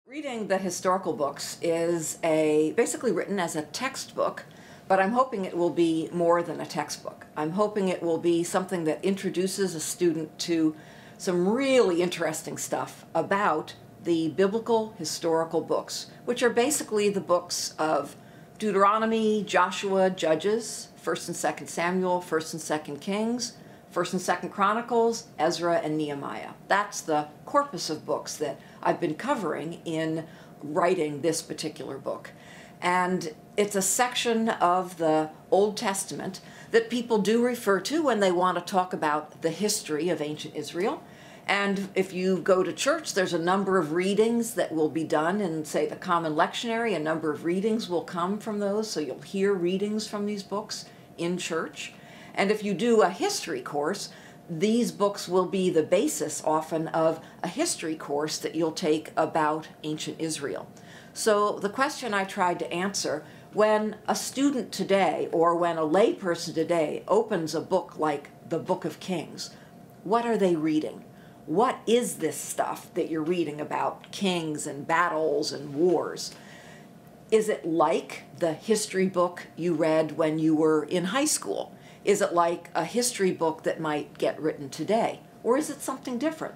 Reading the historical books is basically written as a textbook, but I'm hoping it will be more than a textbook. I'm hoping it will be something that introduces a student to some really interesting stuff about the biblical historical books, which are basically the books of Deuteronomy, Joshua, Judges, 1st and 2nd Samuel, 1st and 2nd Kings, 1st and 2nd Chronicles, Ezra, and Nehemiah. That's the corpus of books that I've been covering in writing this particular book. And it's a section of the Old Testament that people do refer to when they want to talk about the history of ancient Israel. And if you go to church, there's a number of readings that will be done in, say, the Common Lectionary. A number of readings will come from those, so you'll hear readings from these books in church. And if you do a history course, these books will be the basis often of a history course that you'll take about ancient Israel. So the question I tried to answer, when a student today or when a layperson today opens a book like the Book of Kings, what are they reading? What is this stuff that you're reading about kings and battles and wars? Is it like the history book you read when you were in high school? Is it like a history book that might get written today? Or is it something different?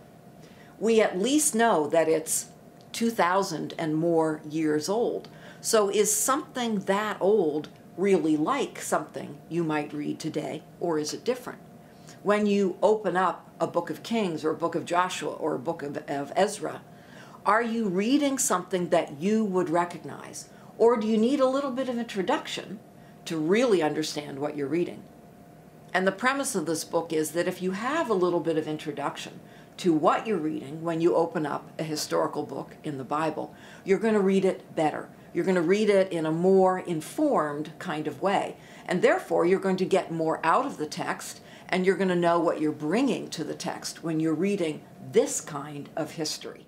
We at least know that it's 2,000 and more years old. So is something that old really like something you might read today, or is it different? When you open up a book of Kings or a book of Joshua or a book of Ezra, are you reading something that you would recognize? Or do you need a little bit of introduction to really understand what you're reading? And the premise of this book is that if you have a little bit of introduction to what you're reading when you open up a historical book in the Bible, you're going to read it better. You're going to read it in a more informed kind of way. And therefore, you're going to get more out of the text, and you're going to know what you're bringing to the text when you're reading this kind of history.